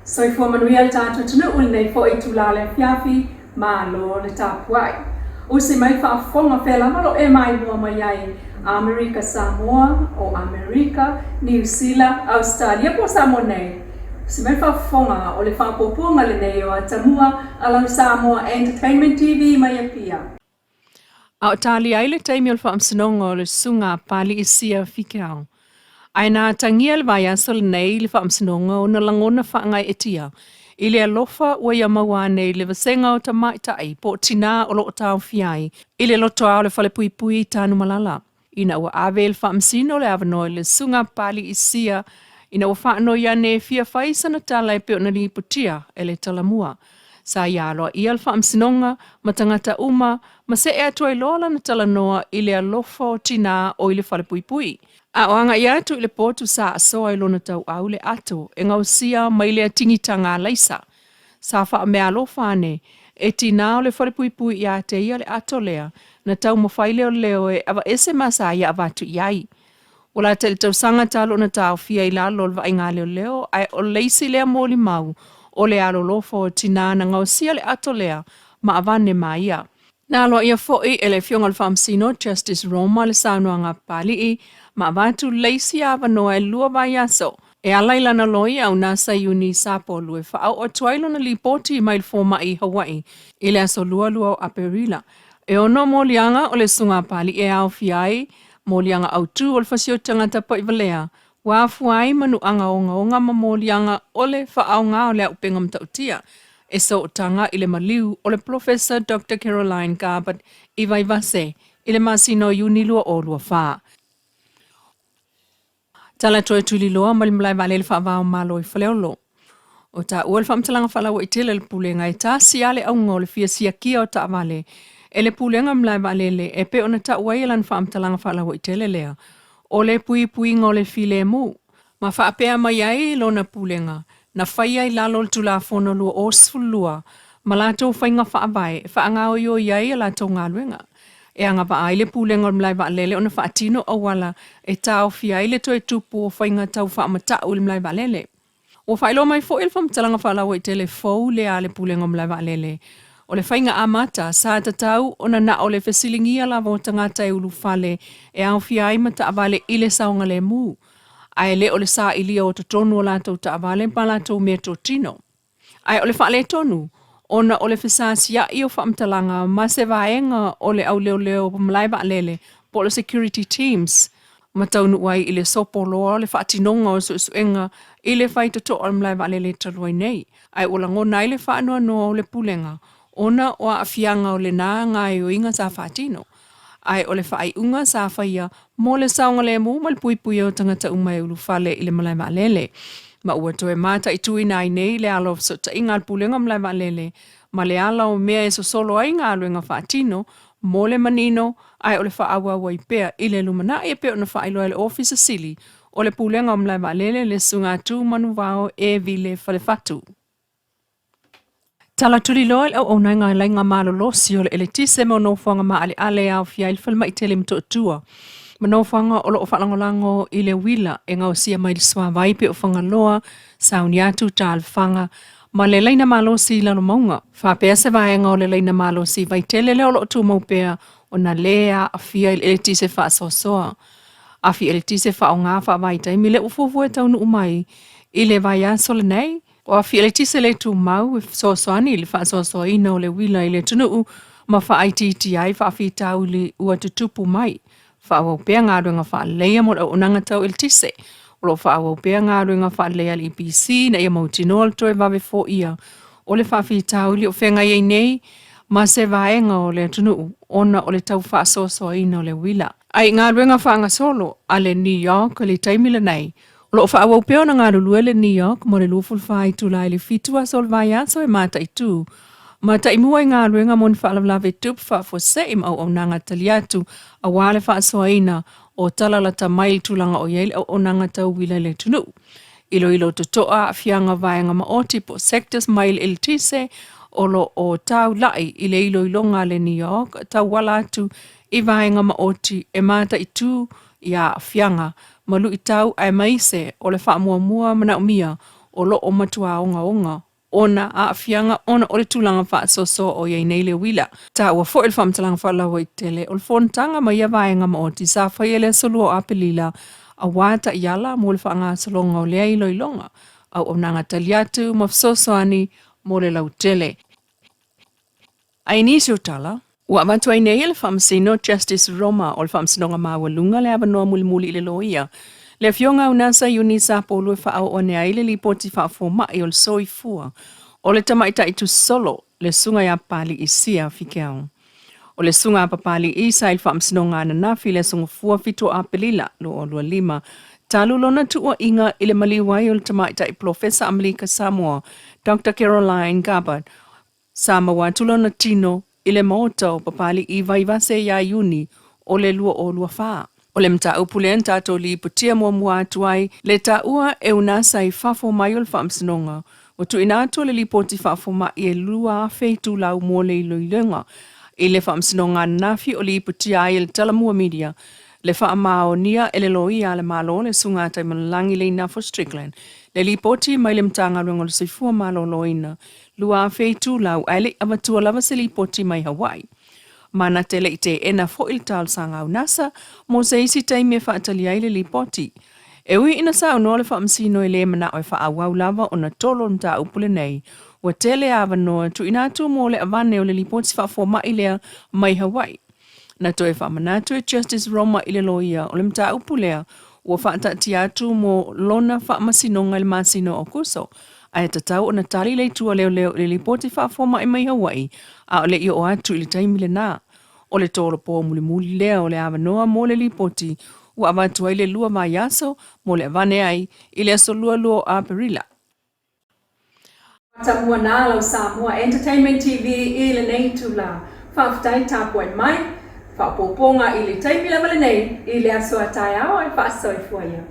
Soy for manuel tato tunu ulne fo itulale fiafi malo le tapuai. Usi mai fa fonga fela malo e mai mua mai America Samoa o America, New Zealand, Australia po Samoa nei. Si mai fa fonga o le fa popunga le nei o atamua alam Samoa Entertainment TV mai pia. A tali ai le taimi o le whaamsinonga o le sunga pali isia whikau. Ai nā Tanielu vai asol nei le whaamsinonga o na langona whaangai etia. I le alofa ua ia maua nei le vasenga o ta maitai po tina o lo tau fiai. I le loto au le whale pui pui tānu malala. Ina ua ave le whaamsino le avanoa le sunga pali isia. Ina ua whaano ia ne fia whaisa na tala e peo na li putia e le talamua. Sa ia aloa ia le whaamsinonga, matangata uma, ma se e atua i lola na talanoa i le alofa o tina o i le whale pui pui. A oanga i atu i le potu sa asoa i lona tau au le ato, e ngausia mai le atingitanga leisa. Sa wha mea alofa ane, e tina o le whale pui pui i ate ia le ato lea, na tau mawhaile o leo e awa ese masa ia avatu iai. Ola te le tau sanga talo na tau fia i lalo le vaingale o leo, ai o leisi lea moli mau, o le alo lofo o tina na ngausia le ato lea, ma avane ma ia. Na aloa ia foi e le fionga le whaamsino Justice Roma le saunoanga pali ma vatu leisi ava noa e lua vai aso. E alaila na loi au nasa iuni sapo lue whaau o tuailo na lipoti mai le foma i Hawaii, i le aso lua lua o Aperila. E ono molianga o le sunga pali e au fiai, molianga au tu o le fasio tangata pa i valea. Wafuai manu anga onga ma molianga o le whaau ngā o le upenga mtautia. E so tanga i le maliu o le Professor Dr. Caroline Garbutt i vai vase, i le masino iuni lua o lua whaa. Tala toe tuli loa malimlai vale le whaavao malo i whaleolo. O ta ua le whamtalanga whalawa i tele le pulenga e ta siale au ngō le fia sia kia o ta vale. E le pulenga mlai vale le e pe ona ta ua ilan whamtalanga whalawa i tele lea. O le pui pui ngō le file mu. Ma whaapea mai ai lo na pulenga. Na whaia i lalo le tula whono lua o sfulua. Ma lato whainga whaavai. Whaangao yo iai la tau ngā luenga. E anga va aile pulenga mlai va lele ona whaatino awala e tau fia ile toe tupu o whainga tau whaamatau mlai va lele. O whailo mai fo il whamtalanga whalawa i tele fau le ale pulenga mlai va lele. O le whainga amata sa tatau ona na o le fesilingia la vo tangata e ulu fale e au fia ai mata avale ile saunga le mu. Ai le o le sa ilia o tatonu o lato ta avale pa lato mea tino. Ai o le whaale tonu. Ona o le fesasia i o whaamtalanga ma se vaenga o le au leo leo pa malaiba lele po le security teams. Ma taunu wai i le sopo loa le whaatinonga o suenga i le whaitoto o le malaiba lele taluai nei. Ai o langona i le whaanoa noa o le pulenga. Ona o a fianga o le nā ngai o inga sa whaatino. Ai o le whaai unga sa whaia mo le saunga le mu mal pui pui o tangata umai ulu whale i le malaiba lele. Ma ua toe mata i tui nai nei le alo so ta inga pulenga mlai va lele. Ma le ala o mea e so solo ai ngā luenga whaatino, mo le manino, ai o le whaawa wai pea i le lumana e pea na whaailoa le ofisa sili, o le pulenga mlai va lele le sunga tu manu vao e vile whale fatu. Tala tuli loa le au nai ngā lainga malo losi o le eletise mo no whanga maa ale au fia il whalma i tele mto tua. Mano whanga o loo whalangolango i le wila e ngau sia mai le swa vaipe o whanga loa, sauni atu tal whanga, ma le leina malo si lano maunga. Whapea se vaenga o le leina malo si vai tele leo loo tu maupea o na lea a fia il eletise wha sosoa. A fi eletise wha o ngā wha vaita mi le ufufu e taunu umai i le vai asole nei. O a fi eletise le tu mau e sosoani le wha sosoa ina o le wila i le tunu ma wha aititi ai wha fi tau li ua tutupu mai. Whaawau pea ngā ruenga wha leia mo au unanga tau il tise. O lo whaawau pea ngā ruenga wha leia li IPC na ia mautino al toe vawe fo ia. O le whawhi tau li o whenga iei nei, ma se vaenga o le tunu ona o le tau wha soso ina o le wila. Ai ngā ruenga wha anga solo a le New York li taimila nei. O lo whaawau pea na ngā rulue le New York mo le luful whai tula ili fitua sol vai aso e mata i tū. Ma ta imua i ngā ruenga mon whaalawlawe tup whaafose im au nanga taliatu a wale whaasoaina o talalata mail tulanga o yeil au nanga tau wila le tunu. Ilo totoa a fianga vaenga maoti po sectors mail il tise o lo o tau lai ile ilonga le New York tau wala atu i vaenga maoti e mata i tū ia fianga malu i tau ai maise o le whaamua mua mana umia o lo o matua onga ona a afianga ona o le tulanga wha soso o iei nei le wila. Ta ua fo il whamtalanga whalawa i tele o le whontanga ma ia vaenga ma o ti sa whai ele solu o apelila a wata i ala mo le whaanga salonga o lea ilo ilonga au o nanga taliatu ma soso ani mo le lau tele. Ai nisi o tala, ua matua i nei le whamsino Justice Roma o le whamsinonga maua lunga le abanoa muli le loia. Le fionga unasa yuni sa polo e whaau o nea ile li poti whaafo mai o le soi fua. O le tamaita i tu solo le sunga ya pali i sia whikeau. O le sunga papali i sa il whamsinonga na nafi le sunga fua fito a pelila lo o lua lima. Talu lona tua inga ile maliwai o le tamaita i Professor Amerika Samoa, Dr. Caroline Gabbard, Samoa tulona tino ile maota papali i vaivase ya yuni o le lua o lua faa. O le mta upulen tato li putia mua atuai le taua e unasa i fafo mai o le whamsinonga. O tu inato le li poti fafo mai e lua feitu lau mo le iloilenga. I le whamsinonga nafi o li putia i le talamua media. Le whaamao nia e le loia le malo le sungata i malangi le ina for Strickland. Le li poti mai le mtanga runga le soifua malo loina. Lua feitu lau ele avatua lava se li poti mai Hawaii. Mana tele i te ena fo il tal sanga au nasa, mo se isi taimi e whaatali aile li poti. E ui ina sa unoa le whaamsino e le mana o e whaawau lava o na tolo nta upule nei, wa tele awa noa tu ina tu mo le avane o le li poti whaafo mai lea mai Hawaii. Na to e whaamanatu e Justice Roma i le loia o le mta upulea, ua whaatati atu mo lona whaamasinonga le masino o kuso, ai tatau o na tali le tua leo le li poti whaafo mai Hawaii, a o le i o atu i le taimi le nā. O le tolo po muli lea o le awanoa mo le lipoti, ua avatua i le lua mai aso mo le avane ai i le aso lua a perila. Samoa na lau Samoa Entertainment TV i le nei tula. Whaafutai tāpua i mai, whaapoponga i le taimi lava le nei, i le aso atai au ai whaasoi fuaia.